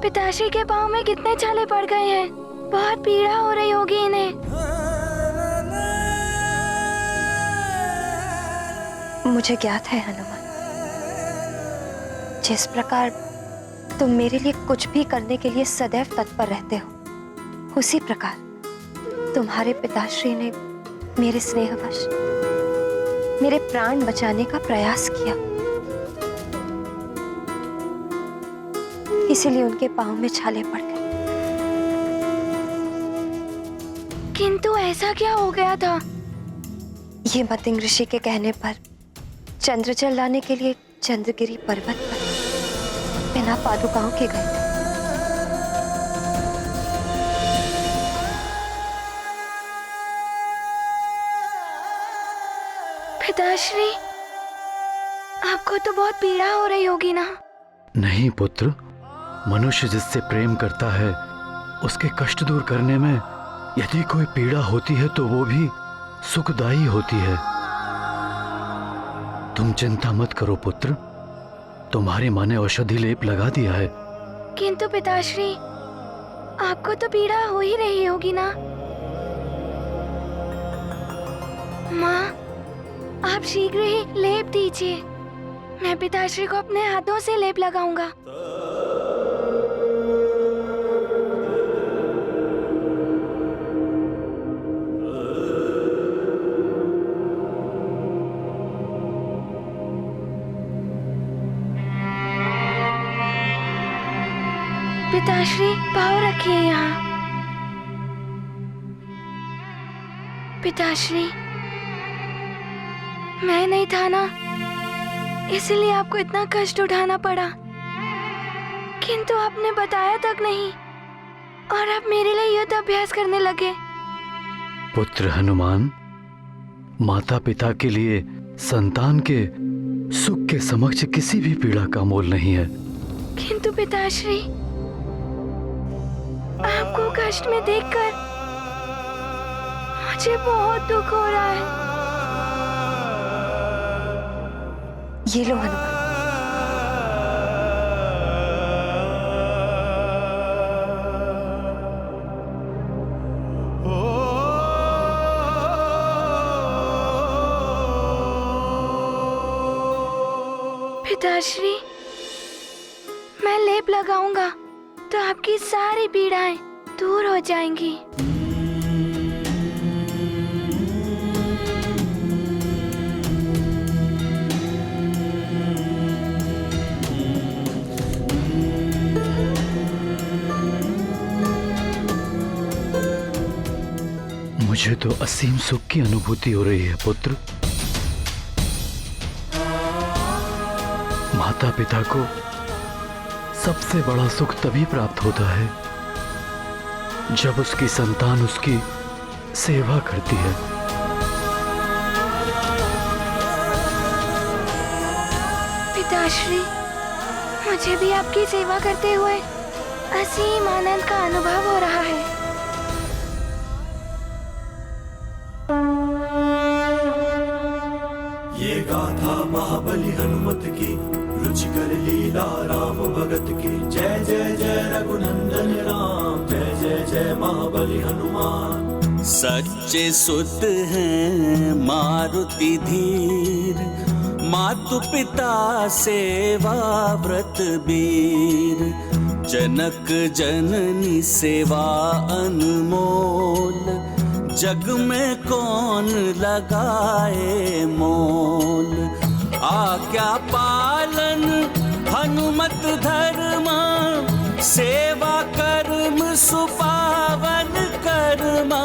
पिताश्री के पाँव में कितने छाले पड़ गए हैं। बहुत पीड़ा हो रही होगी इन्हें। मुझे ज्ञात है हनुमान, जिस प्रकार तुम मेरे लिए कुछ भी करने के लिए सदैव तत्पर रहते हो, उसी प्रकार तुम्हारे पिताश्री ने मेरे स्नेहवश मेरे प्राण बचाने का प्रयास किया। इसीलिए उनके पांव में छाले पड़ गए। किंतु ऐसा क्या हो गया था? ये मतिंग ऋषि के कहने पर चंद्रजल लाने के लिए चंद्रगिरी पर्वत पर बिना पादुकाओं के गए। पिताश्री, आपको तो बहुत पीड़ा हो रही होगी ना? नहीं पुत्र, मनुष्य जिससे प्रेम करता है उसके कष्ट दूर करने में यदि कोई पीड़ा होती है तो वो भी सुखदायी होती है। तुम चिंता मत करो पुत्र, तुम्हारी माँ ने औषधि लेप लगा दिया है। किंतु पिताश्री, आपको तो पीड़ा हो ही रही होगी ना? माँ, आप शीघ्र ही लेप दीजिए। मैं पिताश्री को अपने हाथों से लेप लगाऊंगा। पिताश्री, पाँव रखिए यहाँ। पिताश्री, मैं नहीं था ना, इसलिए आपको इतना कष्ट उठाना पड़ा। किंतु आपने बताया तक नहीं और आप मेरे लिए युद्ध अभ्यास करने लगे। पुत्र हनुमान, माता पिता के लिए संतान के सुख के समक्ष किसी भी पीड़ा का मोल नहीं है। किंतु पिताश्री, आपको कष्ट में देखकर मुझे बहुत दुख हो रहा है। ये लो हनुमान। पिताश्री, मैं लेप लगाऊंगा तो आपकी सारी पीड़ाएं दूर हो जाएंगी। मुझे तो असीम सुख की अनुभूति हो रही है पुत्र। माता पिता को सबसे बड़ा सुख तभी प्राप्त होता है जब उसकी संतान उसकी सेवा करती है। पिताश्री, मुझे भी आपकी सेवा करते हुए असीम आनंद का अनुभव हो रहा है। ये गाथा महाबली हनुमत की, रुचिकर लीला राम भगत की। जय जय जय रघुनंदन राम, जय जय जय महाबली हनुमान। सच्चे सुत हैं मारुति धीर, मातु पिता सेवा व्रत वीर। जनक जननी सेवा अनमोल, जग में कौन लगाए मोल। आज्ञा पालन हनुमत धर्मा, सेवा कर्म सुपावन कर्मा।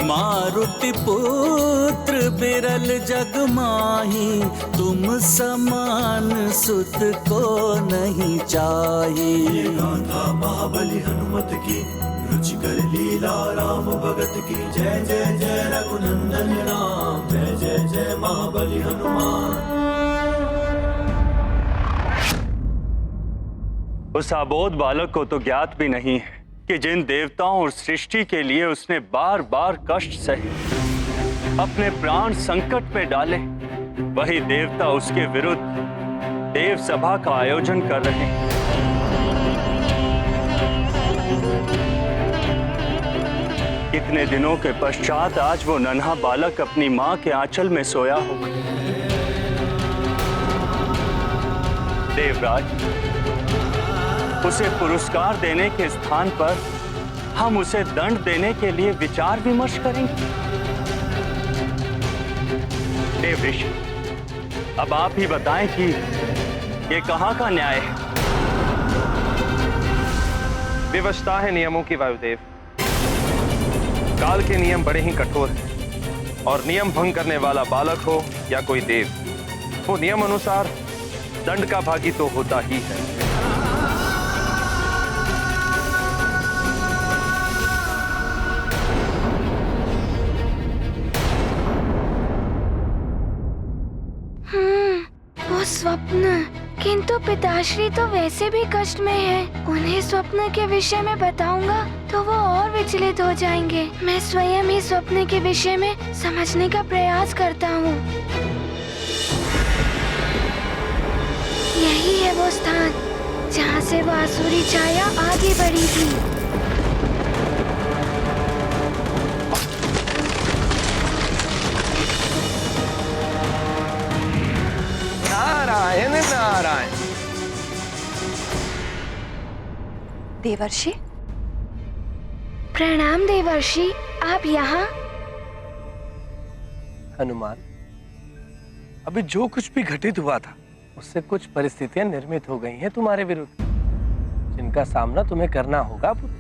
मारुति पुत्र बिरल जग माही, तुम समान सुत को नहीं चाहिए। गाथा महाबली हनुमत की, रुचिकर लीला राम भगत की। जय जय जय रघुनंदन राम, जय जय जय महाबली हनुमान। उस अबोध बालक को तो ज्ञात भी नहीं है कि जिन देवताओं और सृष्टि के लिए उसने बार बार कष्ट सहे, अपने प्राण संकट में डाले, वही देवता उसके विरुद्ध देव सभा का आयोजन कर रहे हैं। कितने दिनों के पश्चात आज वो नन्हा बालक अपनी माँ के आंचल में सोया होगा। देवराज, उसे पुरस्कार देने के स्थान पर हम उसे दंड देने के लिए विचार विमर्श करेंगे। देव ऋषि, अब आप ही बताएं कि ये कहाँ का न्याय है? विवशता है नियमों की वायुदेव। काल के नियम बड़े ही कठोर हैं और नियम भंग करने वाला बालक हो या कोई देव, वो नियम अनुसार दंड का भागी तो होता ही है। वो स्वप्न, किंतु पिताश्री तो वैसे भी कष्ट में है। उन्हें स्वप्न के विषय में बताऊंगा तो वो और विचलित हो जाएंगे। मैं स्वयं ही स्वप्न के विषय में समझने का प्रयास करता हूँ। यही है वो स्थान जहाँ से वो आसुरी छाया आगे बढ़ी थी। नारायण नारायण। देवर्षि, प्रणाम देवर्षि, आप यहाँ? हनुमान, अभी जो कुछ भी घटित हुआ था उससे कुछ परिस्थितियां निर्मित हो गई हैं तुम्हारे विरुद्ध, जिनका सामना तुम्हें करना होगा पुत्र।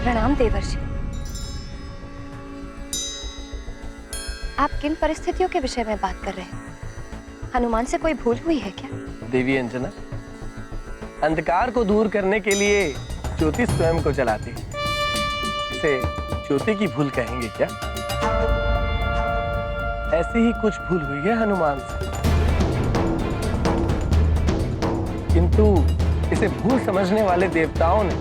प्रणाम देवर्षि। आप किन परिस्थितियों के विषय में बात कर रहे हैं? हनुमान से कोई भूल हुई है क्या? देवी अंजना, अंधकार को दूर करने के लिए ज्योति स्वयं को जलाती है। इसे ज्योति की भूल कहेंगे क्या? ऐसी ही कुछ भूल हुई है हनुमान से, किंतु इसे भूल समझने वाले देवताओं ने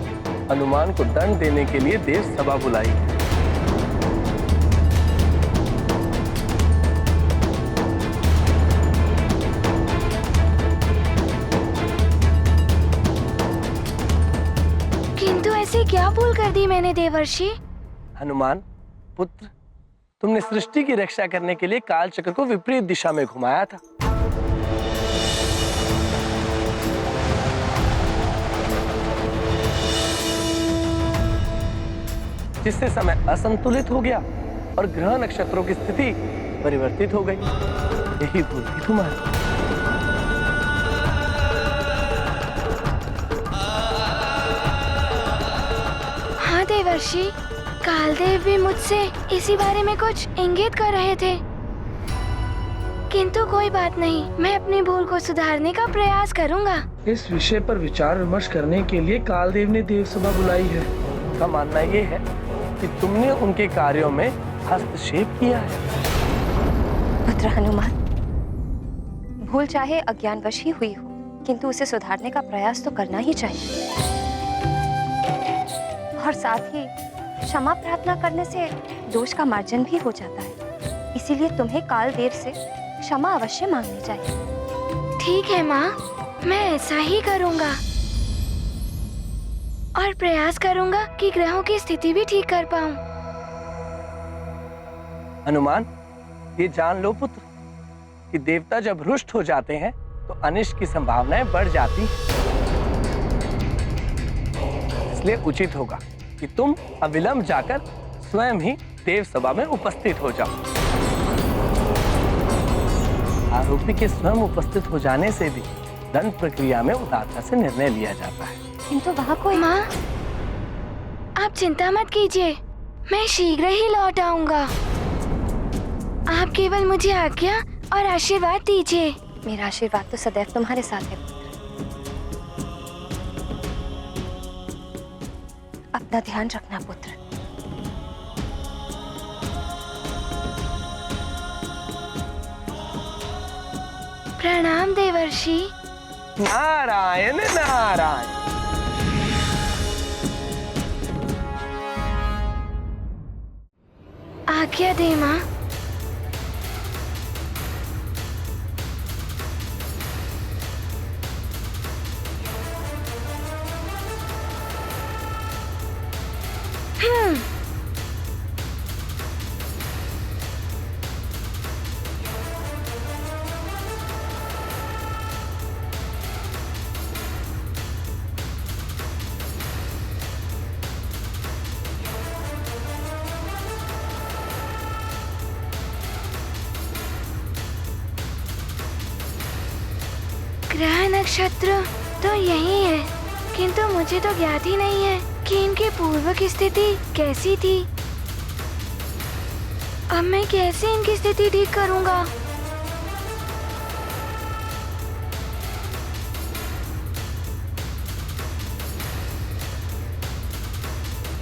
हनुमान को दंड देने के लिए देव सभा बुलाई है। किंतु ऐसी क्या भूल कर दी मैंने देवर्षि? हनुमान पुत्र, तुमने सृष्टि की रक्षा करने के लिए काल चक्र को विपरीत दिशा में घुमाया था। जिससे समय असंतुलित हो गया और ग्रह नक्षत्रों की स्थिति परिवर्तित हो गई। यही भूल थी तुम्हारी। हाँ देवर्षि, कालदेव भी मुझसे इसी बारे में कुछ इंगित कर रहे थे, किंतु कोई बात नहीं, मैं अपनी भूल को सुधारने का प्रयास करूंगा। इस विषय पर विचार विमर्श करने के लिए कालदेव ने देव सभा बुलाई है। उनका मानना ये है कि तुमने उनके कार्यों में हस्तक्षेप किया है। पुत्र हनुमान, भूल चाहे अज्ञानवश ही हुई हो, किंतु उसे सुधारने का प्रयास तो करना ही चाहिए। और साथ ही क्षमा प्रार्थना करने से दोष का मार्जन भी हो जाता है। इसीलिए तुम्हें कालदेव से क्षमा अवश्य मांगनी चाहिए। ठीक है माँ, मैं ऐसा ही करूंगा और प्रयास करूंगा कि ग्रहों की स्थिति भी ठीक कर पाऊं। हनुमान, ये जान लो पुत्र कि देवता जब रुष्ट हो जाते हैं तो अनिष्ट की संभावनाएं बढ़ जाती हैं। इसलिए उचित होगा कि तुम अविलंब जाकर स्वयं ही देव सभा में उपस्थित हो जाओ। आरोपी के स्वयं उपस्थित हो जाने से भी दंड प्रक्रिया में उदारता से निर्णय लिया जाता है। किंतु वहाँ कोई... माँ, आप चिंता मत कीजिए, मैं शीघ्र ही लौट आऊंगा। आप केवल मुझे आज्ञा और आशीर्वाद दीजिए। मेरा आशीर्वाद तो सदैव तुम्हारे साथ है पुत्र। अपना ध्यान रखना पुत्र। प्रणाम देवर्षि। नारायण नारायण। आज्ञा दे माँ। ग्रह नक्षत्र तो यही है, किंतु मुझे तो ज्ञात ही नहीं है कि इनकी पूर्व की स्थिति कैसी थी। अब मैं कैसे इनकी स्थिति ठीक करूंगा?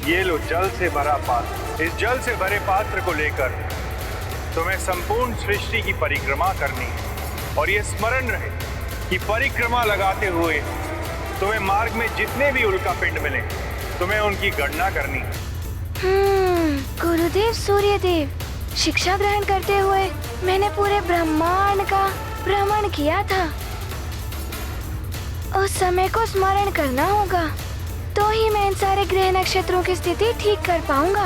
ये लो जल से भरा पात्र। इस जल से भरे पात्र को लेकर तुम्हें संपूर्ण सृष्टि की परिक्रमा करनी है और ये स्मरण रहे कि परिक्रमा लगाते हुए तुम्हें मार्ग में जितने भी उल्का पिंड मिले तुम्हें उनकी गणना करनी है। गुरुदेव सूर्यदेव, शिक्षा ग्रहण करते हुए मैंने पूरे ब्रह्मांड का भ्रमण किया था। उस समय को स्मरण करना होगा, तो ही मैं इन सारे ग्रह नक्षत्रों की स्थिति ठीक कर पाऊंगा।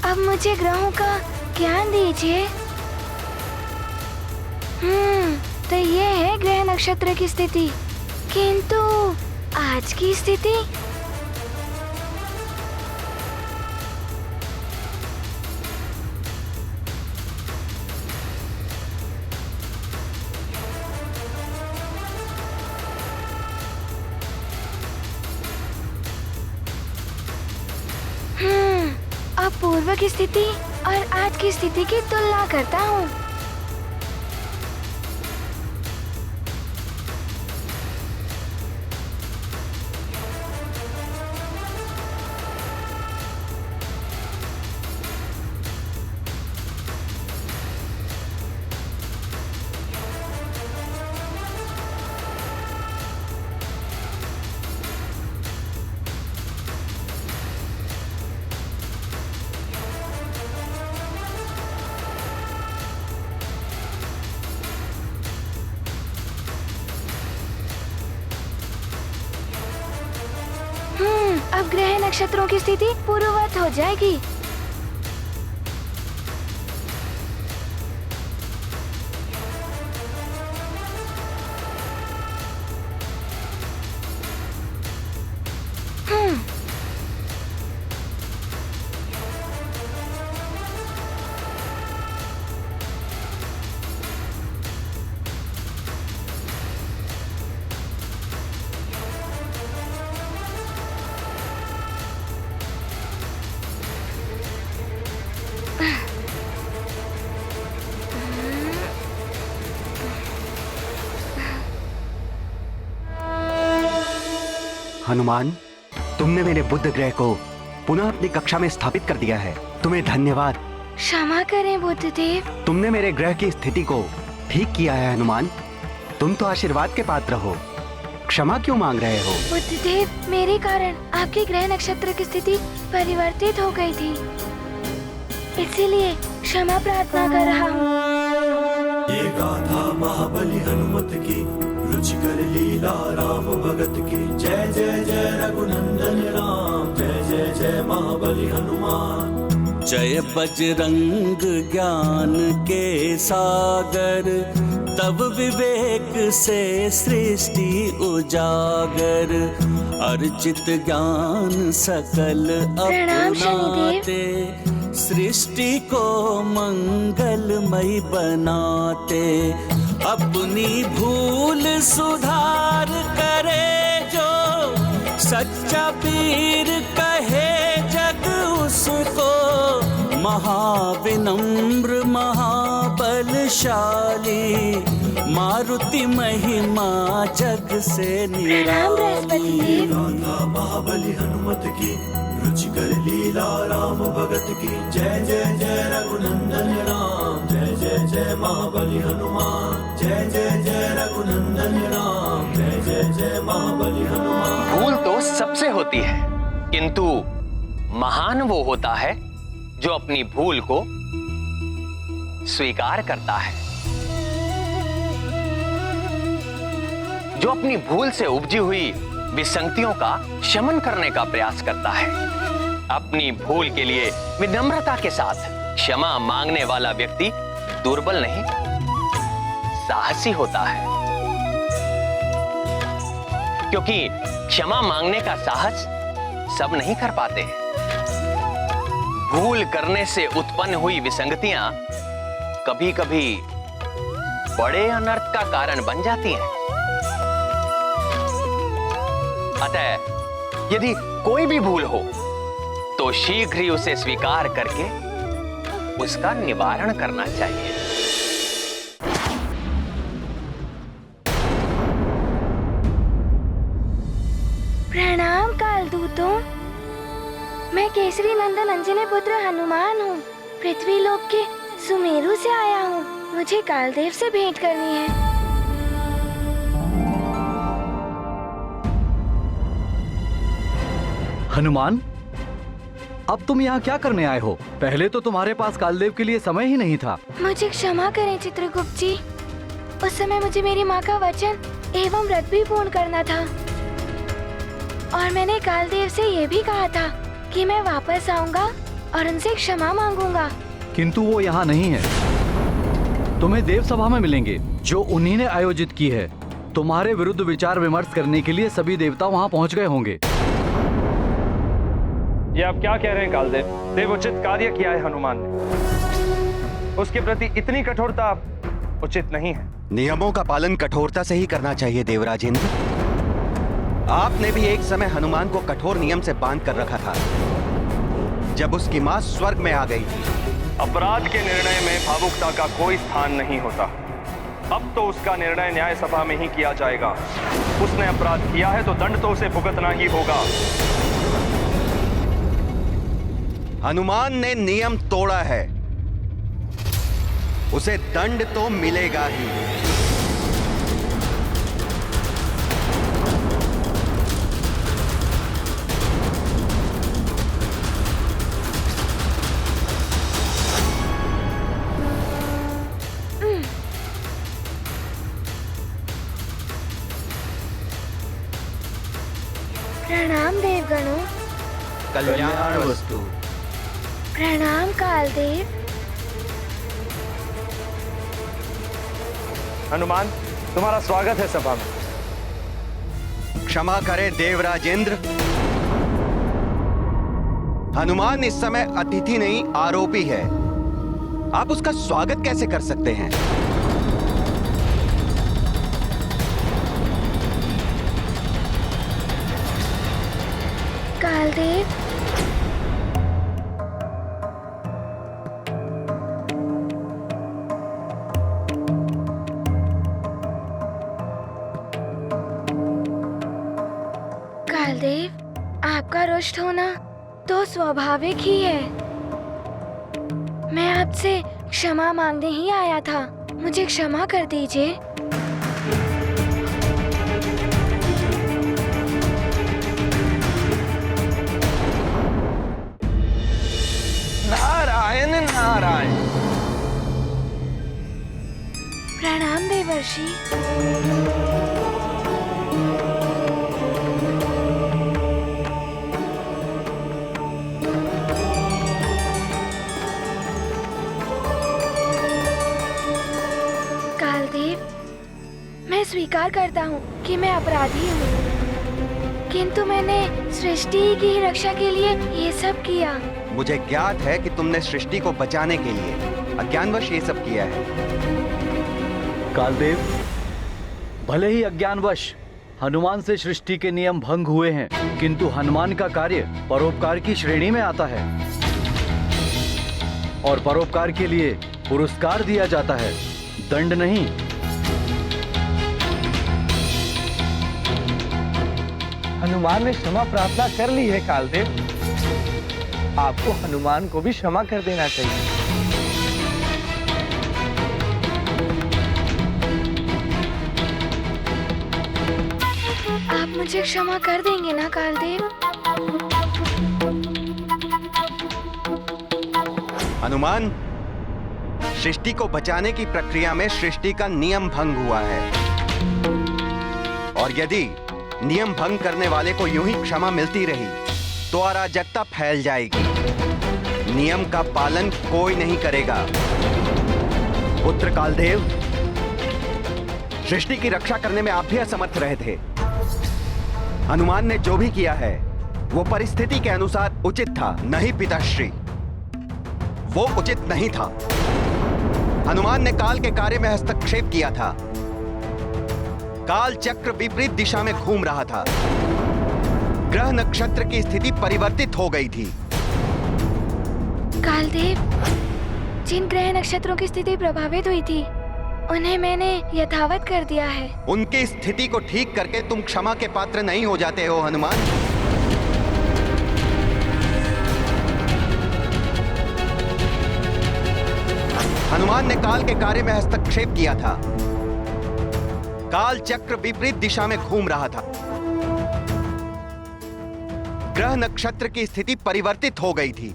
अब मुझे ग्रहों का ज्ञान दीजिए। तो ये है ग्रह नक्षत्र की स्थिति, किंतु आज की स्थिति? अब पूर्व की स्थिति और आज की स्थिति की तुलना करता हूँ। अब ग्रह नक्षत्रों की स्थिति पूर्ववत हो जाएगी। हनुमान, तुमने मेरे बुध ग्रह को पुनः अपनी कक्षा में स्थापित कर दिया है। तुम्हें धन्यवाद। क्षमा करें बुद्धदेव। तुमने मेरे ग्रह की स्थिति को ठीक किया है हनुमान। तुम तो आशीर्वाद के पात्र हो, क्षमा क्यों मांग रहे हो? बुद्धदेव, मेरे कारण आपके ग्रह नक्षत्र की स्थिति परिवर्तित हो गई थी, इसीलिए क्षमा प्रार्थना कर रहा हूँ। ये गाथा महाबली हनुमत की, रुचिकर लीला राम भगत की। जय जय जय रघुनंदन राम, जय जय जय महाबली हनुमान। जय बजरंग ज्ञान के सागर, तब विवेक से सृष्टि उजागर। अर्चित ज्ञान सकल अपनाते, सृष्टि को मंगलमय बनाते। अपनी भूल सुधार करे जो, सच्चा पीर कहे जग उसको। महाविनम्र महाबलशाली, मारुति महिमा जग से निराली। गाथा महाबली हनुमत की, रुचिकर लीला राम भगत की। जय जय जय रघुनंदन राम, जय जय जय महाबली हनुमान। जय जय जय रघुनंदन राम, जय जय जय महाबली हनुमान। भूल तो सबसे होती है, किंतु महान वो होता है जो अपनी भूल को स्वीकार करता है। जो अपनी भूल से उपजी हुई विसंगतियों का शमन करने का प्रयास करता है। अपनी भूल के लिए विनम्रता के साथ क्षमा मांगने वाला व्यक्ति दुर्बल नहीं, साहसी होता है, क्योंकि क्षमा मांगने का साहस सब नहीं कर पाते। भूल करने से उत्पन्न हुई विसंगतियां कभी-कभी बड़े अनर्थ का कारण बन जाती हैं। अतः यदि कोई भी भूल हो तो शीघ्र ही उसे स्वीकार करके उसका निवारण करना चाहिए। प्रणाम कालदूतों। मैं केसरी नंदन अंजनी पुत्र हनुमान हूँ। पृथ्वीलोक के सुमेरु से आया हूँ। मुझे कालदेव से भेंट करनी है। हनुमान, अब तुम यहाँ क्या करने आए हो? पहले तो तुम्हारे पास कालदेव के लिए समय ही नहीं था। मुझे क्षमा करें चित्रगुप्त जी। उस समय मुझे मेरी माँ का वचन एवं व्रत भी पूर्ण करना था, और मैंने कालदेव से ये भी कहा था कि मैं वापस आऊंगा और उनसे क्षमा मांगूंगा। किंतु वो यहाँ नहीं है। तुम्हें देव सभा में मिलेंगे, जो उन्हीं ने आयोजित की है। तुम्हारे विरुद्ध विचार विमर्श करने के लिए सभी देवता वहाँ पहुँच गए होंगे। ये आप क्या कह रहे हैं कालदेव? देवोचित कार्य किया है हनुमान ने, उसके प्रति इतनी कठोरता उचित नहीं है। नियमों का पालन कठोरता से ही करना चाहिए देवराजेंद्र। आपने भी एक समय हनुमान को कठोर नियम से बांध कर रखा था, जब उसकी मां स्वर्ग में आ गई थी। अपराध के निर्णय में भावुकता का कोई स्थान नहीं होता। अब तो उसका निर्णय न्याय सभा में ही किया जाएगा। उसने अपराध किया है तो दंड तो उसे भुगतना ही होगा। हनुमान ने नियम तोड़ा है, उसे दंड तो मिलेगा ही। प्रणाम देवगणों। कल्याण वस्तु। प्रणाम कालदेव। हनुमान, तुम्हारा स्वागत है सभा में। क्षमा करें देवराजेंद्र, हनुमान इस समय अतिथि नहीं आरोपी है। आप उसका स्वागत कैसे कर सकते हैं? कालदेव, कालदेव, आपका रुष्ट होना तो स्वाभाविक ही है। मैं आपसे क्षमा मांगने ही आया था। मुझे क्षमा कर दीजिए। नारायण नारायण। प्रणाम देवर्षि। कालदेव, मैं स्वीकार करता हूँ कि मैं अपराधी हूँ, किंतु मैंने सृष्टि की रक्षा के लिए ये सब किया। मुझे ज्ञात है कि तुमने सृष्टि को बचाने के लिए अज्ञानवश ये सब किया है। कालदेव, भले ही अज्ञानवश हनुमान से सृष्टि के नियम भंग हुए हैं, किंतु हनुमान का कार्य परोपकार की श्रेणी में आता है, और परोपकार के लिए पुरस्कार दिया जाता है, दंड नहीं। हनुमान ने क्षमा प्रार्थना कर ली है कालदेव। आपको हनुमान को भी क्षमा कर देना चाहिए। आप मुझे क्षमा कर देंगे ना कालदेव? हनुमान, सृष्टि को बचाने की प्रक्रिया में सृष्टि का नियम भंग हुआ है, और यदि नियम भंग करने वाले को यूं ही क्षमा मिलती रही तो अराजकता फैल जाएगी। नियम का पालन कोई नहीं करेगा। पुत्र कालदेव, सृष्टि की रक्षा करने में आप भी असमर्थ रहे थे। हनुमान ने जो भी किया है वो परिस्थिति के अनुसार उचित था। नहीं पिताश्री, वो उचित नहीं था। हनुमान ने काल के कार्य में हस्तक्षेप किया था। काल चक्र विपरीत दिशा में घूम रहा था। ग्रह नक्षत्र की स्थिति परिवर्तित हो गई थी। कालदेव, जिन ग्रह नक्षत्रों की स्थिति प्रभावित हुई थी उन्हें मैंने यथावत कर दिया है। उनकी स्थिति को ठीक करके तुम क्षमा के पात्र नहीं हो जाते हो हनुमान। हनुमान ने काल के कार्य में हस्तक्षेप किया था। काल चक्र विपरीत दिशा में घूम रहा था। ग्रह नक्षत्र की स्थिति परिवर्तित हो गई थी।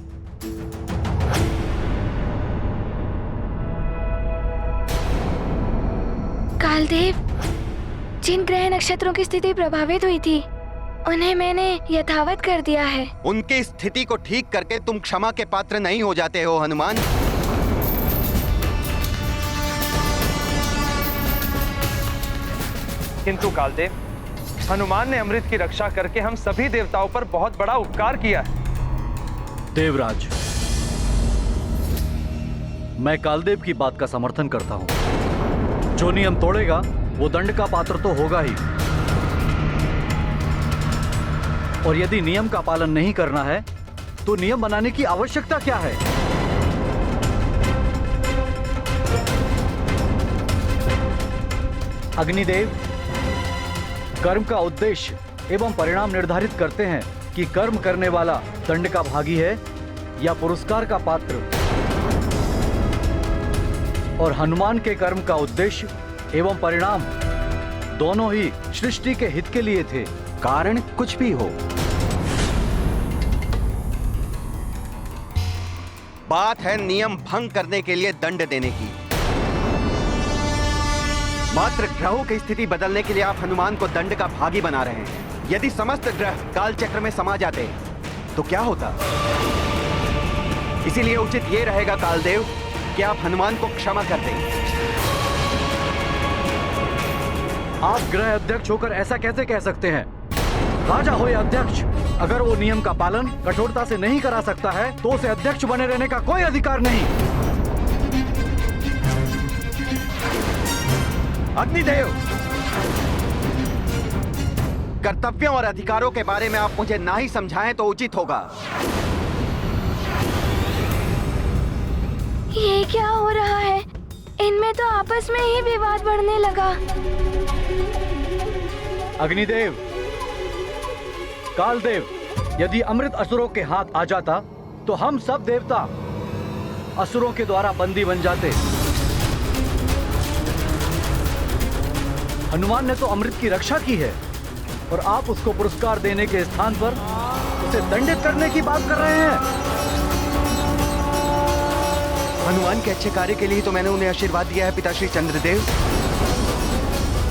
कालदेव, जिन ग्रह नक्षत्रों की स्थिति प्रभावित हुई थी उन्हें मैंने यथावत कर दिया है। उनकी स्थिति को ठीक करके तुम क्षमा के पात्र नहीं हो जाते हो हनुमान। किंतु कालदेव, हनुमान ने अमृत की रक्षा करके हम सभी देवताओं पर बहुत बड़ा उपकार किया है। देवराज, मैं कालदेव की बात का समर्थन करता हूं। जो नियम तोड़ेगा वो दंड का पात्र तो होगा ही, और यदि नियम का पालन नहीं करना है तो नियम बनाने की आवश्यकता क्या है? अग्निदेव, कर्म का उद्देश्य एवं परिणाम निर्धारित करते हैं कि कर्म करने वाला दंड का भागी है या पुरस्कार का पात्र। और हनुमान के कर्म का उद्देश्य एवं परिणाम दोनों ही सृष्टि के हित के लिए थे। कारण कुछ भी हो, बात है नियम भंग करने के लिए दंड देने की। मात्र ग्रहों की स्थिति बदलने के लिए आप हनुमान को दंड का भागी बना रहे हैं। यदि समस्त ग्रह काल चक्र में समा जाते तो क्या होता? इसीलिए उचित ये रहेगा कालदेव कि आप हनुमान को क्षमा कर दें। आप गृह अध्यक्ष होकर ऐसा कैसे कह सकते हैं? राजा हो या अध्यक्ष, अगर वो नियम का पालन कठोरता से नहीं करा सकता है तो उसे अध्यक्ष बने रहने का कोई अधिकार नहीं। अग्निदेव, कर्तव्यों और अधिकारों के बारे में आप मुझे ना ही समझाएं तो उचित होगा। ये क्या हो रहा है? इनमें तो आपस में ही विवाद बढ़ने लगा। अग्निदेव, कालदेव, यदि अमृत असुरों के हाथ आ जाता तो हम सब देवता असुरों के द्वारा बंदी बन जाते। हनुमान ने तो अमृत की रक्षा की है और आप उसको पुरस्कार देने के स्थान पर उसे दंडित करने की बात कर रहे हैं। हनुमान के अच्छे कार्य के लिए तो मैंने उन्हें आशीर्वाद दिया है पिताश्री चंद्रदेव,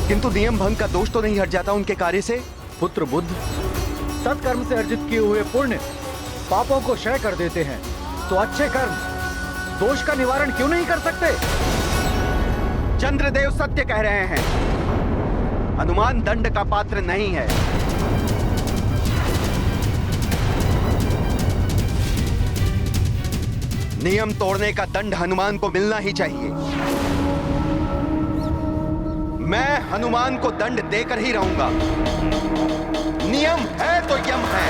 किंतु नियम भंग का दोष तो नहीं हट जाता उनके कार्य से। पुत्र बुद्ध, सत्कर्म से अर्जित किए हुए पुण्य पापों को क्षय कर देते हैं, तो अच्छे कर्म दोष का निवारण क्यों नहीं कर सकते? चंद्रदेव सत्य कह रहे हैं। हनुमान दंड का पात्र नहीं है। नियम तोड़ने का दंड हनुमान को मिलना ही चाहिए। मैं हनुमान को दंड देकर ही रहूंगा। नियम है तो यम है।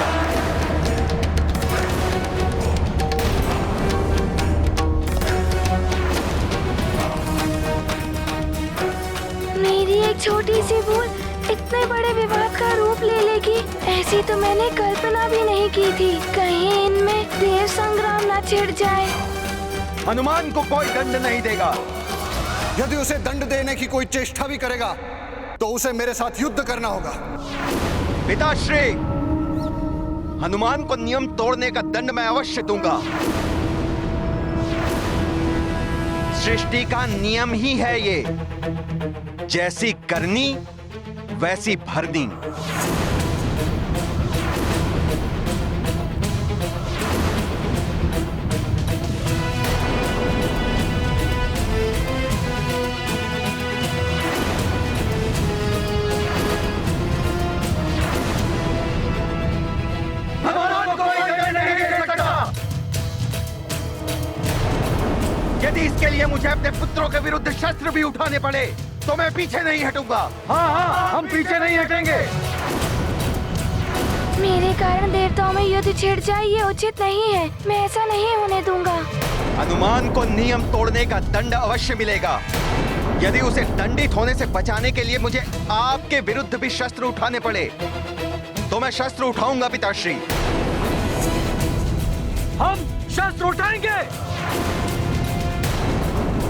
मेरी एक छोटी सी भूल इतने बड़े विवाद का रूप ले लेगी, ऐसी तो मैंने कल्पना भी नहीं की थी। कहीं इनमें देव संग्राम न छिड़ जाए। हनुमान को कोई दंड नहीं देगा। यदि उसे दंड देने की कोई चेष्टा भी करेगा तो उसे मेरे साथ युद्ध करना होगा। पिताश्री, हनुमान को नियम तोड़ने का दंड मैं अवश्य दूंगा। सृष्टि का नियम ही है ये। जैसी करनी वैसी भरनी। यदि इसके लिए मुझे अपने पुत्रों के विरुद्ध शस्त्र भी उठाने पड़े तो मैं पीछे नहीं हटूंगा। हाँ, हम पीछे नहीं हटेंगे। मेरे कारण देवताओं में युद्ध छिड़ जाए ये उचित नहीं है। मैं ऐसा नहीं होने दूंगा। हनुमान को नियम तोड़ने का दंड अवश्य मिलेगा। यदि उसे दंडित होने से बचाने के लिए मुझे आपके विरुद्ध भी शस्त्र उठाने पड़े तो मैं शस्त्र उठाऊंगा पिताश्री। हम शस्त्र उठाएंगे।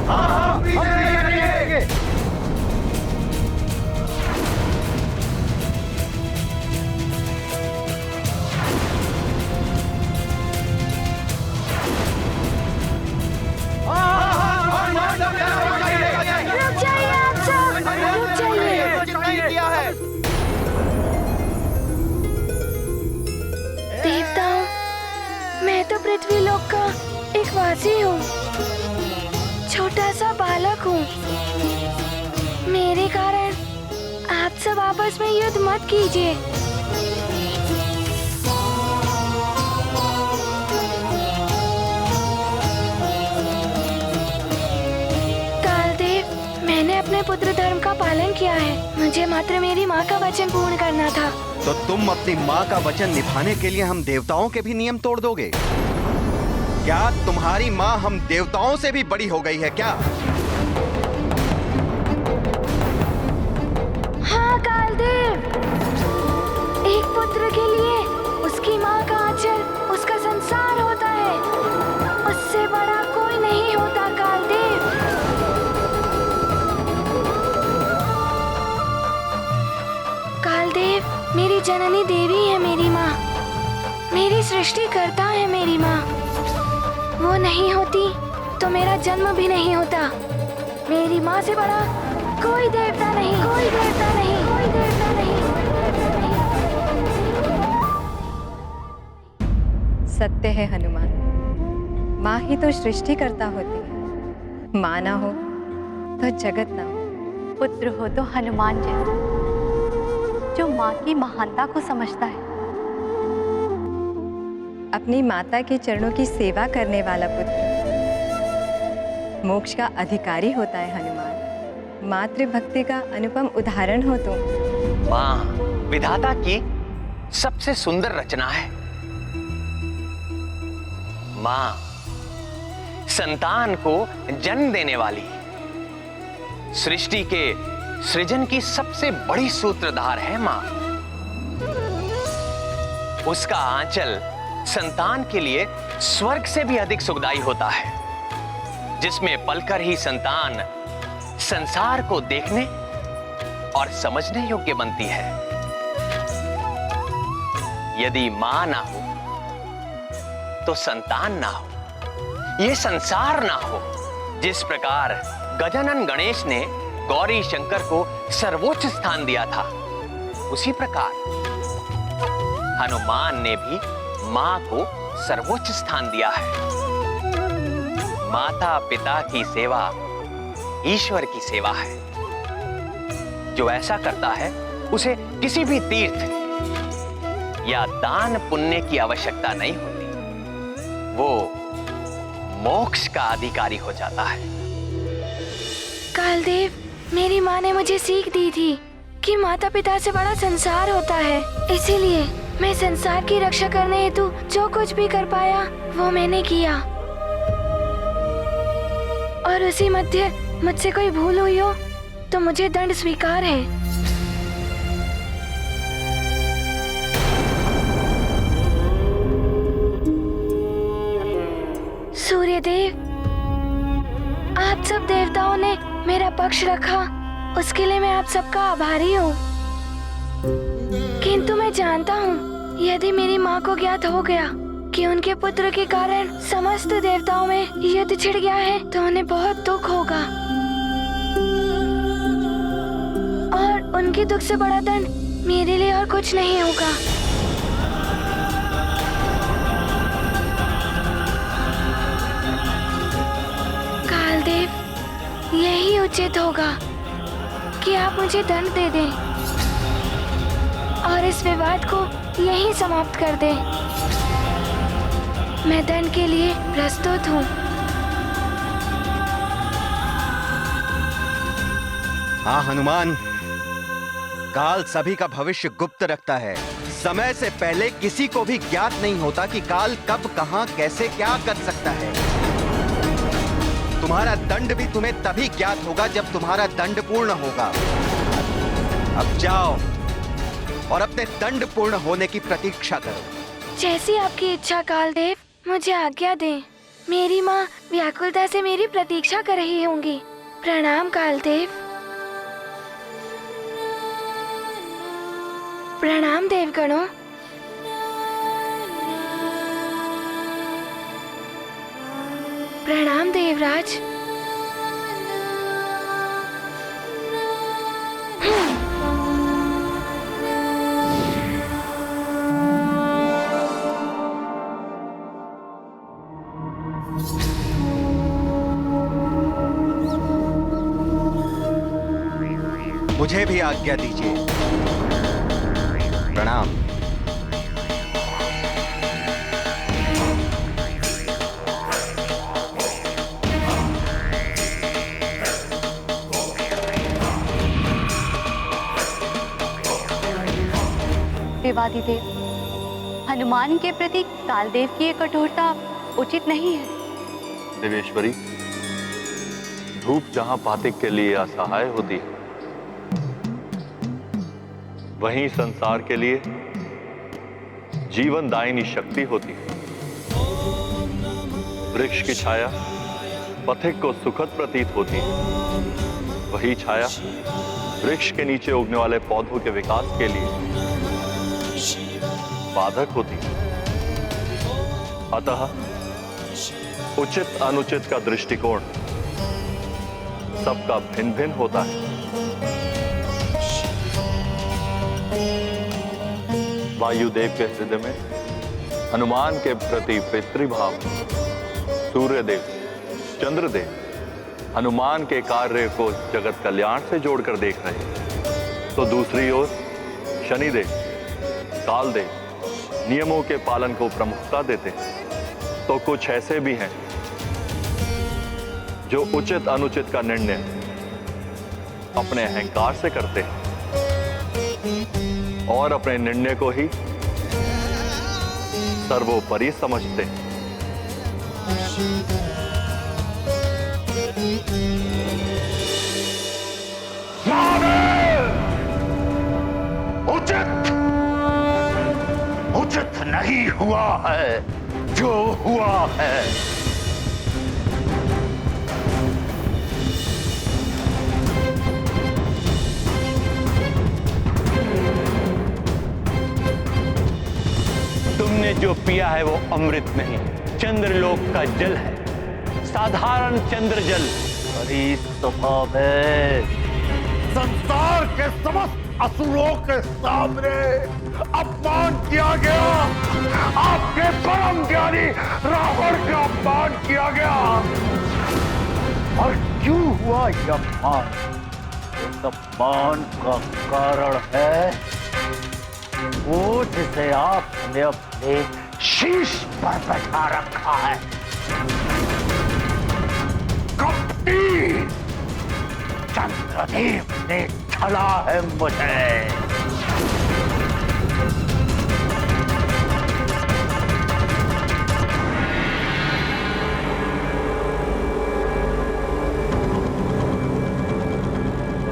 हाँ, पीछे नहीं हटेंगे। रुक जाइए आप सब, रुक जाइए। देवताओं, मैं तो पृथ्वी लोक का एक वासी हूँ, छोटा सा बालक हूँ। मेरे कारण आप सब आपस में युद्ध मत कीजिए। मैंने अपने पुत्र धर्म का पालन किया है। मुझे मात्र मेरी माँ का वचन पूर्ण करना था। तो तुम अपनी माँ का वचन निभाने के लिए हम देवताओं के भी नियम तोड़ दोगे? क्या तुम्हारी माँ हम देवताओं से भी बड़ी हो गई है क्या? हाँ कालदेव, एक पुत्र के लिए उसकी माँ का आंचल उसका संसार होता है। उससे बड़ा कोई नहीं होता कालदेव। कालदेव, मेरी जननी देवी है मेरी माँ। मेरी सृष्टि करता है मेरी माँ। वो नहीं होती तो मेरा जन्म भी नहीं होता। मेरी माँ से बड़ा कोई देवता नहीं, कोई देवता नहीं, कोई देवता नहीं। सत्य है हनुमान, माँ ही तो सृष्टि करता होती है। माँ ना हो तो जगत ना हो। पुत्र हो तो हनुमान जैसा, जो माँ की महानता को समझता है। अपनी माता के चरणों की सेवा करने वाला पुत्र मोक्ष का अधिकारी होता है हनुमान। मातृभक्ति का अनुपम उदाहरण हो तुम। माँ विधाता की सबसे सुंदर रचना है। माँ संतान को जन्म देने वाली, सृष्टि के सृजन की सबसे बड़ी सूत्रधार है माँ। उसका आंचल संतान के लिए स्वर्ग से भी अधिक सुखदायी होता है, जिसमें पलकर ही संतान संसार को देखने और समझने योग्य बनती है। यदि मां ना हो तो संतान ना हो, ये संसार ना हो। जिस प्रकार गजानन गणेश ने गौरी शंकर को सर्वोच्च स्थान दिया था, उसी प्रकार हनुमान ने भी मां को सर्वोच्च स्थान दिया है। माता पिता की सेवा ईश्वर की सेवा है। जो ऐसा करता है उसे किसी भी तीर्थ या दान पुण्य की आवश्यकता नहीं होती, वो मोक्ष का अधिकारी हो जाता है। कालदेव, मेरी माँ ने मुझे सीख दी थी कि माता पिता से बड़ा संसार होता है। इसीलिए मैं संसार की रक्षा करने हेतु जो कुछ भी कर पाया वो मैंने किया। और उसी मध्य मुझसे कोई भूल हुई हो तो मुझे दंड स्वीकार है। सूर्यदेव, आप सब देवताओं ने मेरा पक्ष रखा, उसके लिए मैं आप सबका आभारी हूँ। किंतु मैं जानता हूँ यदि मेरी माँ को ज्ञात हो गया कि उनके पुत्र के कारण समस्त देवताओं में युद्ध छिड़ गया है तो उन्हें बहुत दुख होगा और उनके दुख से बड़ा दंड मेरे लिए और कुछ नहीं होगा। कालदेव, यही उचित होगा कि आप मुझे दंड दे दें और इस विवाद को यहीं समाप्त कर दें। मैं दंड के लिए प्रस्तुत हूँ। हाँ हनुमान, काल सभी का भविष्य गुप्त रखता है। समय से पहले किसी को भी ज्ञात नहीं होता कि काल कब, कहां, कैसे, क्या कर सकता है। तुम्हारा दंड भी तुम्हें तभी ज्ञात होगा जब तुम्हारा दंड पूर्ण होगा। अब जाओ और अपने दंड पूर्ण होने की प्रतीक्षा करो। जैसी आपकी इच्छा कालदेव, मुझे आज्ञा दें। मेरी माँ व्याकुलता से मेरी प्रतीक्षा कर रही होंगी। प्रणाम कालदेव। प्रणाम देवगणों। प्रणाम देवराज। मुझे भी आज्ञा दीजिए। प्रणाम। विवादी देव, हनुमान के प्रति कालदेव की ये कठोरता उचित नहीं है। देवेश्वरी, धूप जहां पातिक के लिए असहाय होती है, वहीं संसार के लिए जीवन दायिनी शक्ति होती है। वृक्ष की छाया पथिक को सुखद प्रतीत होती है, वही छाया वृक्ष के नीचे उगने वाले पौधों के विकास के लिए बाधक होती है। अतः उचित अनुचित का दृष्टिकोण सबका भिन्न भिन्न होता है। वायुदेव के हृदय में हनुमान के प्रति पितृभाव, सूर्यदेव, चंद्रदेव हनुमान के कार्य को जगत कल्याण से जोड़कर देख रहे हैं, तो दूसरी ओर शनिदेव, कालदेव नियमों के पालन को प्रमुखता देते हैं। तो कुछ ऐसे भी हैं जो उचित अनुचित का निर्णय अपने अहंकार से करते हैं और अपने निर्णय को ही सर्वोपरि समझते हैं। उचित नहीं हुआ है जो हुआ है। तुमने जो पिया है वो अमृत नहीं, चंद्रलोक का जल है, साधारण चंद्र जल। बड़ी स्वभाव है। संसार के समस्त असुरों के सामने अपमान किया गया। आपके परम ज्ञानी रावण का अपमान किया गया। और क्यों हुआ यह अपमान? इस अपमान का कारण है वो जिसे आपने अपने शीश पर बैठा रखा है। कपटी चंद्रदेव ने छला है मुझे।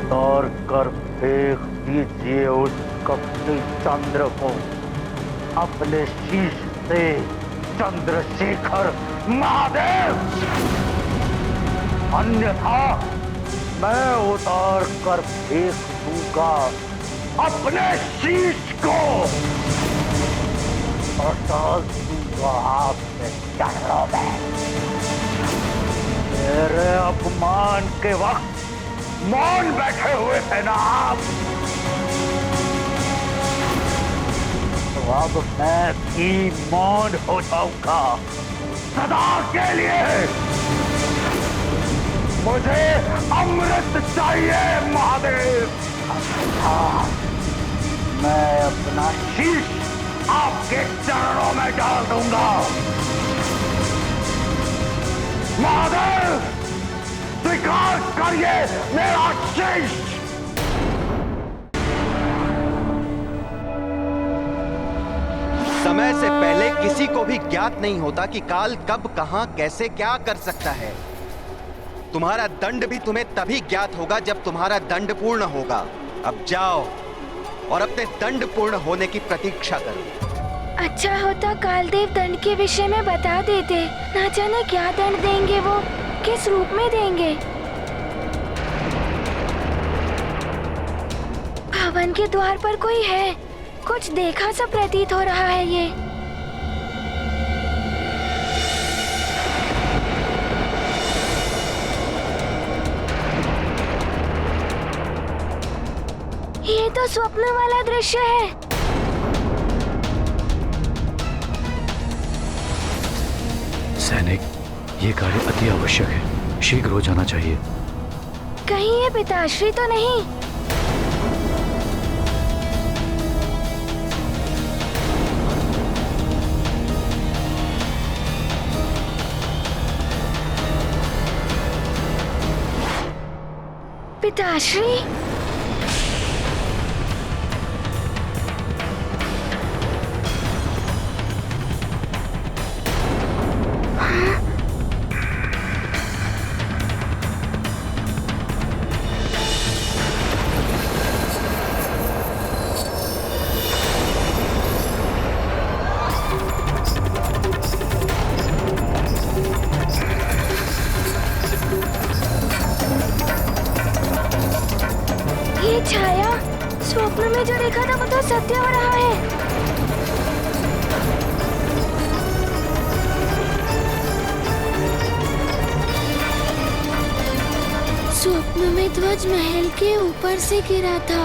उतार कर फेंक दीजिए उस कपटी चंद्र को अपने शीश से, चंद्रशेखर महादेव, अन्यथा मैं उतार कर फेंक दूंगा अपने शीश को और डाल दूंगा आपके चरणों में। मेरे अपमान के वक्त मौन बैठे हुए थे ना आप, अब मैं भी मौन हो जाऊंगा सदा के लिए। मुझे अमृत चाहिए महादेव। हाँ, मैं अपना शीश आपके चरणों में डाल दूंगा। महादेव, स्वीकार करिए मेरा शीश। समय से पहले किसी को भी ज्ञात नहीं होता कि काल कब कहां कैसे क्या कर सकता है। तुम्हारा दंड भी तुम्हें तभी ज्ञात होगा जब तुम्हारा दंड पूर्ण होगा। अब जाओ और अपने दंड पूर्ण होने की प्रतीक्षा करो। अच्छा होता कालदेव दंड के विषय में बता देते, ना जाने क्या दंड देंगे, वो किस रूप में देंगे। भवन के द्वार पर कोई है, कुछ देखा सा प्रतीत हो रहा है ये तो स्वप्न वाला दृश्य है। सैनिक, ये कार्य अति आवश्यक है, शीघ्र हो जाना चाहिए। कहीं ये पिताश्री तो नहीं? पिताश्री? छाया, स्वप्न में जो देखा था वो तो सत्य हो रहा है। स्वप्न में ध्वज महल के ऊपर से गिरा था।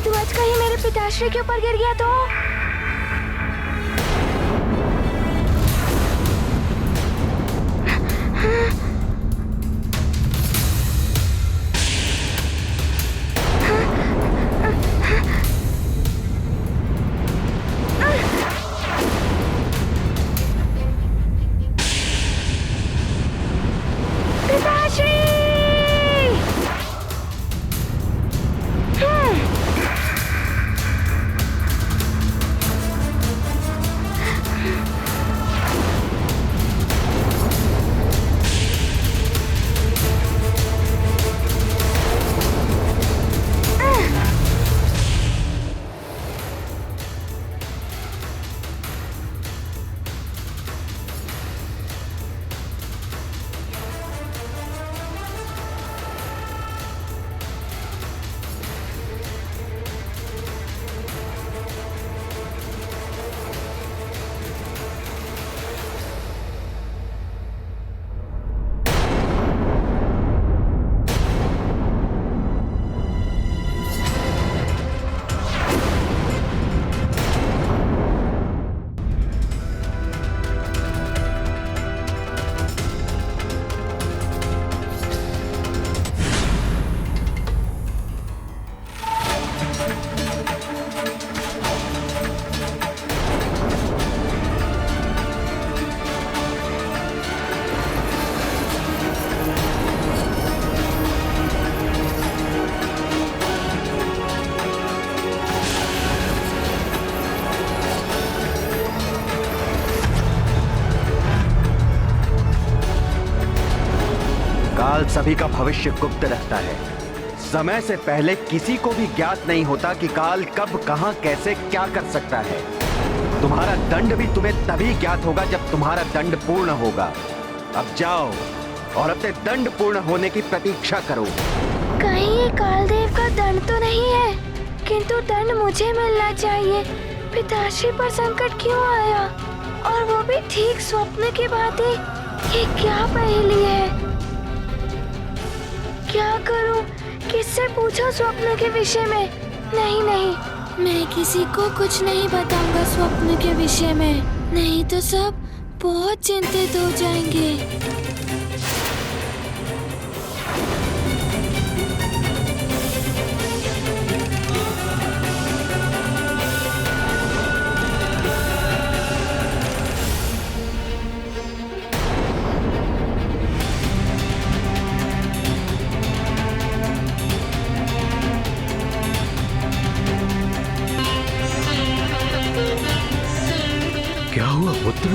ध्वज कहीं मेरे पिताश्री के ऊपर गिर गया तो? काल सभी का भविष्य गुप्त रहता है। समय से पहले किसी को भी ज्ञात नहीं होता कि काल कब कहां कैसे क्या कर सकता है। तुम्हारा दंड भी तुम्हें तभी ज्ञात होगा जब तुम्हारा दंड पूर्ण होगा। अब जाओ और अपने दंड पूर्ण होने की प्रतीक्षा करो। कहीं ये कालदेव का दंड तो नहीं है, किंतु दंड मुझे मिलना चाहिए। पिताश्री पर संकट क्यों आया, और वो भी ठीक स्वप्न की भांति? ये क्या पहेली है? क्या करूं? किससे पूछूं स्वप्न के विषय में? नहीं नहीं, मैं किसी को कुछ नहीं बताऊंगा स्वप्न के विषय में, नहीं तो सब बहुत चिंतित हो जाएंगे। क्या हुआ पुत्र?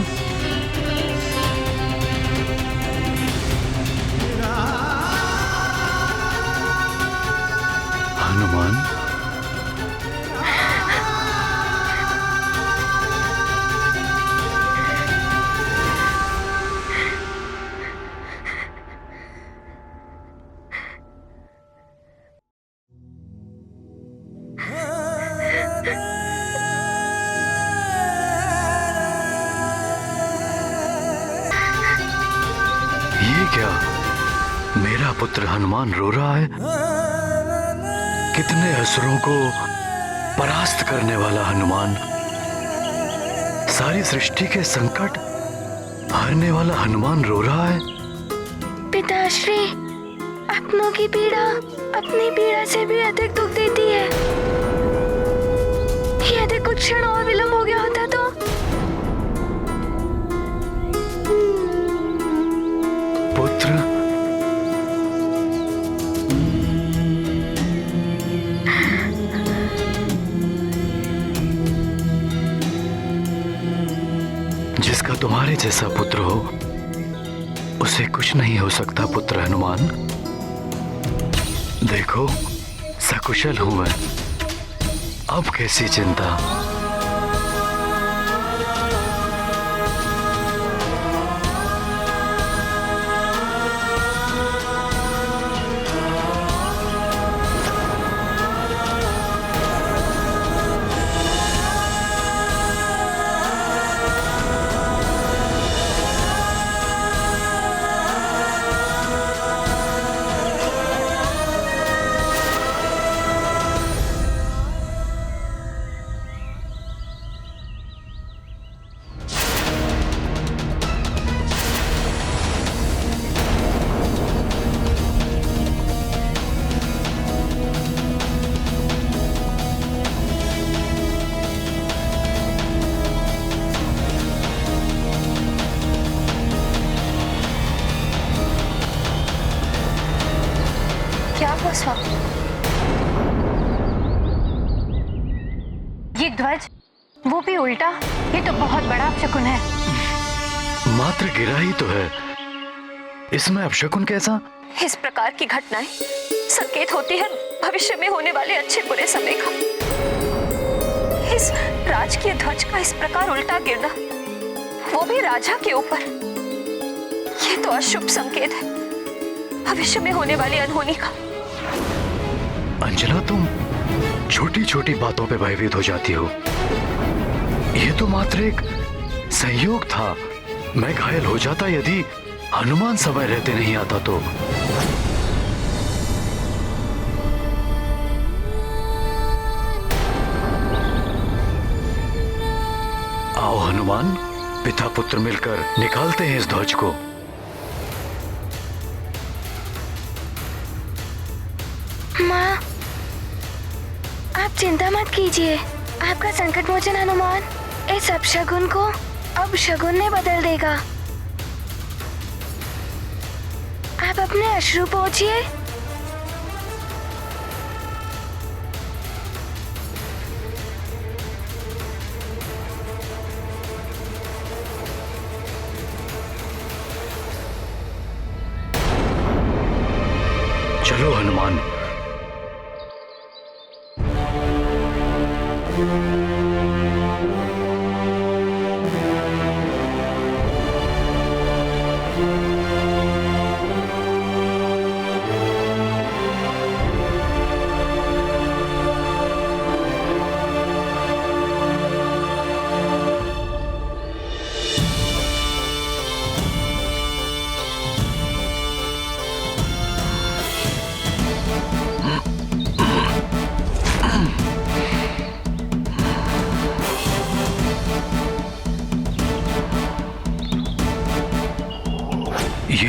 हनुमान, ये क्या? मेरा पुत्र हनुमान रो रहा है। कितने असुरों को परास्त करने वाला हनुमान, सारी सृष्टि के संकट हरने वाला हनुमान रो रहा है। पिताश्री, अपनों की पीड़ा अपनी पीड़ा से भी अधिक दुख देती है। यदि कुछ क्षण और विलंब हो गया होता तो। पुत्र, जिसका तुम्हारे जैसा पुत्र हो उसे कुछ नहीं हो सकता पुत्र हनुमान। देखो, सकुशल हूं मैं, अब कैसी चिंता। क्या हुआ स्वामी? ये ध्वज, वो भी उल्टा, ये तो बहुत बड़ा अपशकुन है। मात्र गिरा ही तो है, इसमें अपशकुन कैसा? इस प्रकार की घटनाएं संकेत होती है भविष्य में होने वाले अच्छे बुरे समय का। इस राजकीय ध्वज का इस प्रकार उल्टा गिरना, वो भी राजा के ऊपर, ये तो अशुभ संकेत है भविष्य में होने वाली अनहोनी का। अंजना, तुम छोटी छोटी बातों पे भयभीत हो जाती हो। ये तो मात्र एक संयोग था। मैं घायल हो जाता यदि हनुमान समय रहते नहीं आता तो। आओ हनुमान, पिता पुत्र मिलकर निकालते हैं इस ध्वज को। माँ, आप चिंता मत कीजिए, आपका संकट मोचन हनुमान इस अपशगुन को अब शगुन में बदल देगा। आप अपने अश्रु पोंछिए। चलो हनुमान।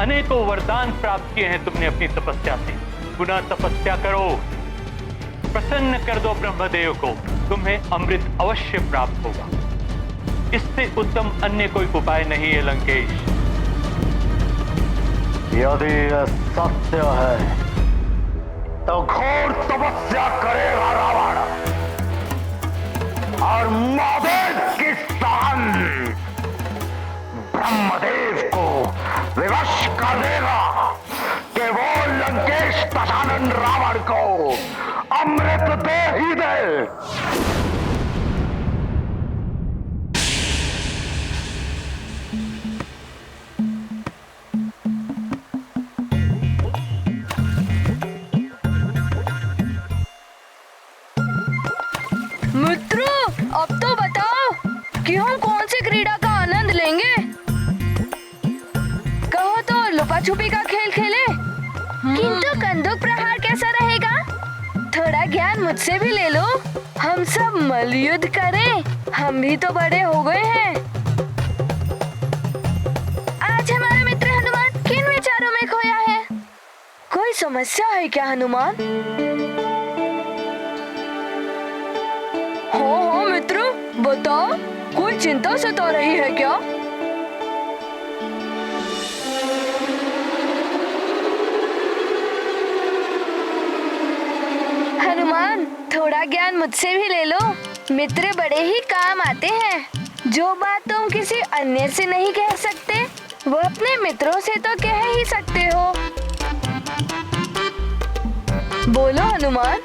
अनेकों वरदान प्राप्त किए हैं तुमने अपनी तपस्या से। पुनः तपस्या करो, प्रसन्न कर दो ब्रह्मदेव को, तुम्हें अमृत अवश्य प्राप्त होगा। इससे उत्तम अन्य कोई उपाय नहीं है लंकेश। यदि यह सत्य है तो घोर तपस्या करेगा रावण और महादेव की सहन ब्रह्मदेव को विवश कर देगा कि वो लंकेश दशानन रावण को अमृत दे ही दे। मित्रों, अब तो बताओ कि हम कौन सी क्रीड़ा का आनंद लेंगे? कहो तो लुका छुपी का खेल खेले, किंतु कंदूक प्रहार कैसा रहेगा? थोड़ा ज्ञान मुझसे भी ले लो, हम सब मल्लयुद्ध करें, हम भी तो बड़े हो गए हैं। आज हमारा मित्र हनुमान किन विचारों में खोया है? कोई समस्या है क्या हनुमान? हाँ मित्र, बताओ, कोई चिंता सता रही है क्या? हनुमान, थोड़ा ज्ञान मुझसे भी ले लो, मित्र बड़े ही काम आते हैं। जो बात तुम किसी अन्य से नहीं कह सकते, वो अपने मित्रों से तो कह ही सकते हो। बोलो हनुमान।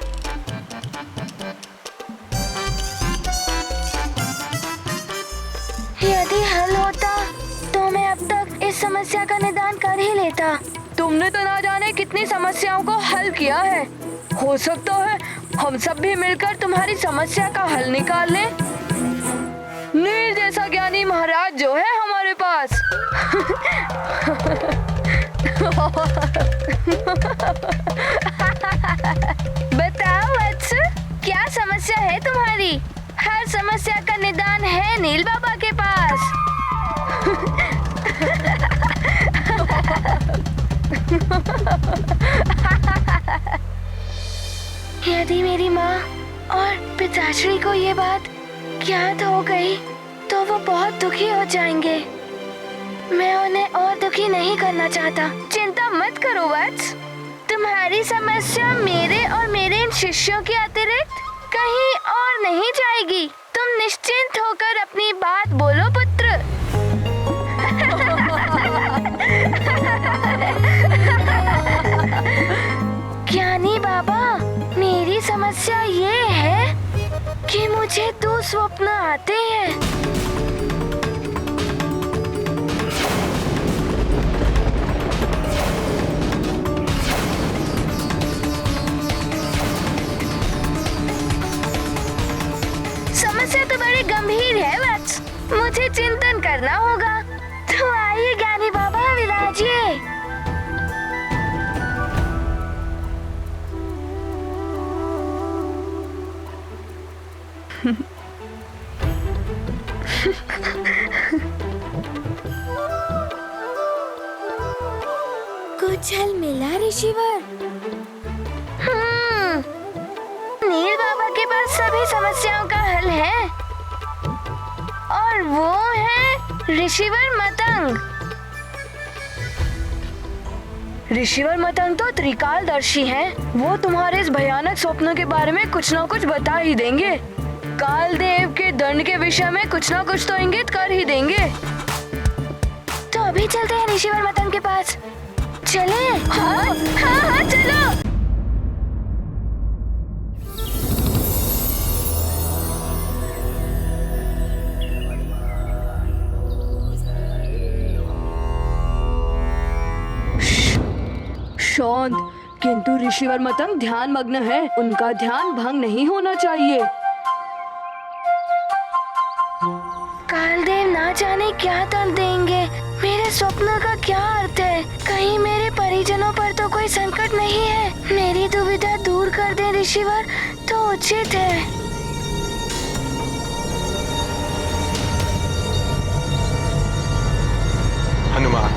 यदि हल होता तो मैं अब तक इस समस्या का निदान कर ही लेता। तुमने तो ना जाने कितनी समस्याओं को हल किया है। हो सकता है हम सब भी मिलकर तुम्हारी समस्या का हल निकाल लें। नील जैसा ज्ञानी महाराज जो है हमारे पास। बताओ वत्स, क्या समस्या है तुम्हारी? हर समस्या का निदान है नील बाबा के पास। यदि मेरी माँ और पिताश्री को ये बात ज्ञात हो गई तो वो बहुत दुखी हो जाएंगे। मैं उन्हें और दुखी नहीं करना चाहता। चिंता मत करो वत्स, तुम्हारी समस्या मेरे और मेरे इन शिष्यों के अतिरिक्त कहीं और नहीं जाएगी। तुम निश्चिंत होकर अपनी बात बोलो पुत्र। ज्ञानी बाबा, मेरी समस्या ये है कि मुझे दो स्वप्न आते हैं। समस्या तो बड़ी गंभीर है वत्स, मुझे चिंतन करना होगा। तो आइए ज्ञानी बाबा विराजिए। कुछ हल मिला ऋषिवर? नील बाबा के पास सभी समस्याओं का हल है और वो है ऋषिवर मतंग। ऋषिवर मतंग तो त्रिकालदर्शी हैं। वो तुम्हारे इस भयानक स्वप्न के बारे में कुछ ना कुछ बता ही देंगे। कालदेव के दंड के विषय में कुछ ना कुछ तो इंगित कर ही देंगे। तो अभी चलते हैं ऋषिवर मतंग के पास। चले? हाँ, चलो। शांत, किंतु ऋषिवर मतंग ध्यान मग्न है, उनका ध्यान भंग नहीं होना चाहिए। कालदेव ना जाने क्या दंड देंगे। मेरे स्वप्न का क्या अर्थ है? कहीं मेरे परिजनों पर तो कोई संकट नहीं है? मेरी दुविधा दूर कर दे ऋषिवर तो उचित है। हनुमान,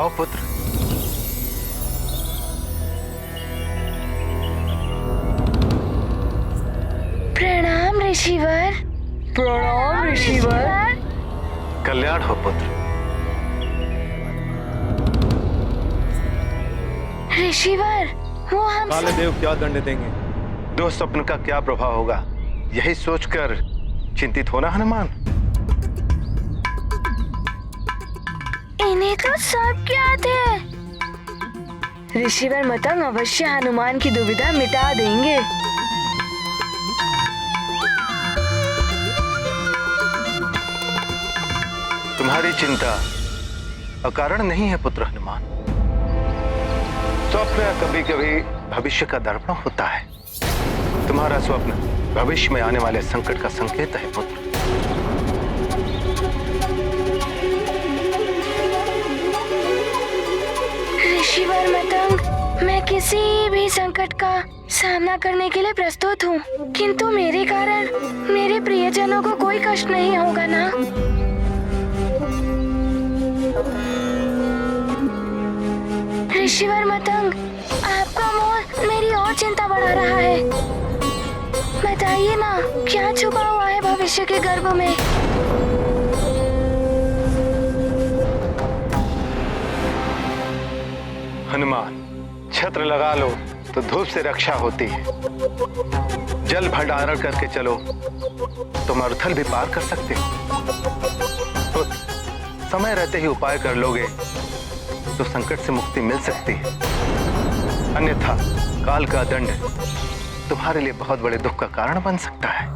आओ पुत्र। प्रणाम ऋषिवर। प्रणाम ऋषिवर। कल्याण हो पुत्र। ऋषिवर, वो हम काले देव क्या दंड देंगे? दो स्वप्न का क्या प्रभाव होगा, यही सोचकर चिंतित होना हनुमान। इन्हें तो सब ज्ञात है। ऋषिवर मतंग अवश्य हनुमान की दुविधा मिटा देंगे। तुम्हारी चिंता अकारण नहीं है पुत्र हनुमान। स्वप्न कभी कभी भविष्य का दर्पण होता है। तुम्हारा स्वप्न भविष्य में आने वाले संकट का संकेत है पुत्र। ऋषिवर मतंग, मैं किसी भी संकट का सामना करने के लिए प्रस्तुत हूँ, किंतु मेरे कारण मेरे प्रियजनों को कोई कष्ट नहीं होगा ना? ऋषिवर मतंग, आपका मोह मेरी और चिंता बढ़ा रहा है। बताइए ना, क्या छुपा हुआ है भविष्य के गर्भ में? हनुमान, छत्र लगा लो तो धूप से रक्षा होती है। जल भंडारण करके चलो तो मरुथल भी पार कर सकते हो। समय रहते ही उपाय कर लोगे तो संकट से मुक्ति मिल सकती है, अन्यथा काल का दंड तुम्हारे लिए बहुत बड़े दुख का कारण बन सकता है।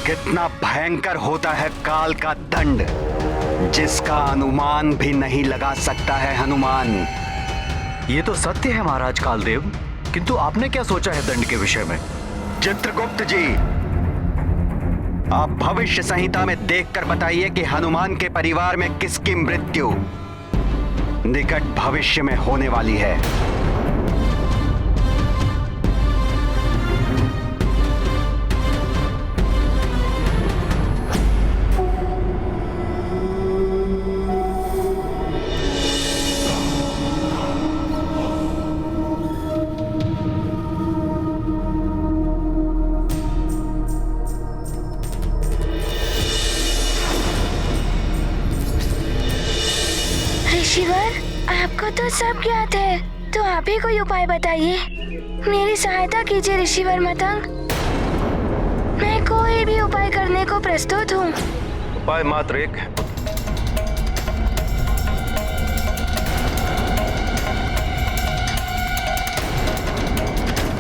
कितना भयंकर होता है काल का दंड, जिसका अनुमान भी नहीं लगा सकता है हनुमान। ये तो सत्य है महाराज कालदेव, किंतु आपने क्या सोचा है दंड के विषय में? चित्रगुप्त जी, आप भविष्य संहिता में देखकर बताइए कि हनुमान के परिवार में किसकी मृत्यु निकट भविष्य में होने वाली है। ऋषिवर, आपको तो सब ज्ञात है, तो आप ही कोई उपाय बताइए। मेरी सहायता कीजिए ऋषिवर मतंग। मैं कोई भी उपाय करने को प्रस्तुत हूँ। उपाय मात्र एक है,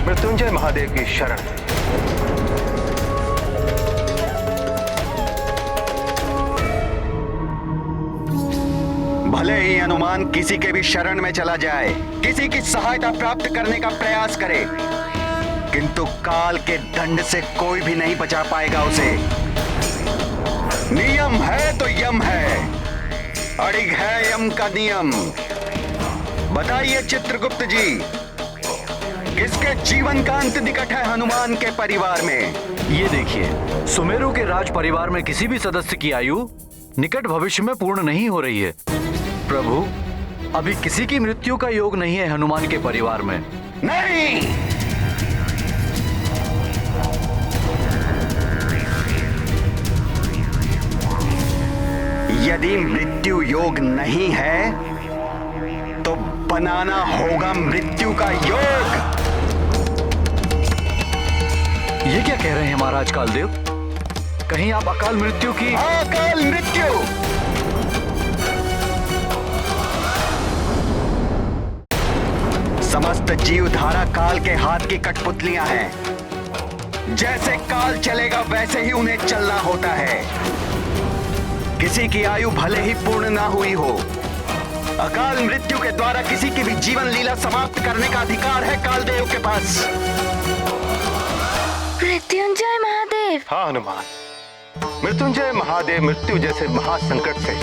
मृत्युंजय महादेव की शरण। भले ही हनुमान किसी के भी शरण में चला जाए, किसी की सहायता प्राप्त करने का प्रयास करे, किंतु काल के दंड से कोई भी नहीं बचा पाएगा उसे। नियम है तो यम है, अड़िग है यम का नियम। बताइए चित्रगुप्त जी, किसके जीवन का अंत निकट है हनुमान के परिवार में? ये देखिए, सुमेरु के राज परिवार में किसी भी सदस्य की आयु निकट भविष्य में पूर्ण नहीं हो रही है। प्रभु, अभी किसी की मृत्यु का योग नहीं है हनुमान के परिवार में। नहीं, यदि मृत्यु योग नहीं है तो बनाना होगा मृत्यु का योग। ये क्या कह रहे हैं महाराज कालदेव? कहीं आप अकाल मृत्यु की? अकाल मृत्यु! समस्त जीवधारा काल के हाथ की कठपुतलियां हैं। जैसे काल चलेगा वैसे ही उन्हें चलना होता है। किसी की आयु भले ही पूर्ण ना हुई हो, अकाल मृत्यु के द्वारा किसी की भी जीवन लीला समाप्त करने का अधिकार है कालदेव के पास। मृत्युंजय महादेव। हाँ हनुमान, मृत्युंजय महादेव मृत्यु जैसे महासंकट से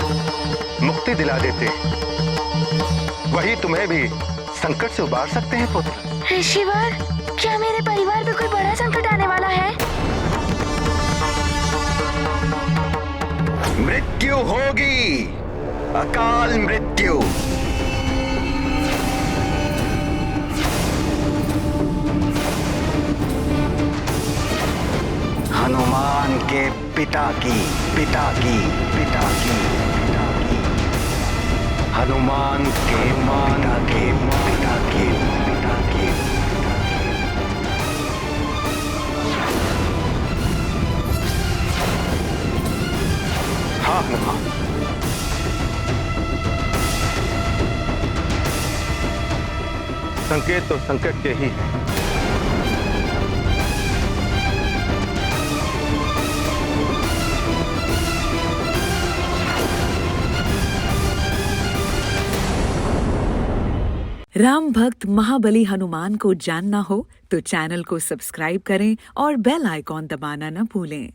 मुक्ति दिला देते हैं। वही तुम्हें भी संकट से उबार सकते हैं पुत्र। ऋषिवर, क्या मेरे परिवार पे कोई बड़ा संकट आने वाला है? मृत्यु होगी, अकाल मृत्यु। हनुमान के पिता की, पिता की, पिता की, पिता की, हनुमान के पिता के पिता के पिता के। हाँ हनुमान, संकेत तो संकट के ही है। राम भक्त महाबली हनुमान को जानना हो तो चैनल को सब्सक्राइब करें और बेल आइकॉन दबाना न भूलें।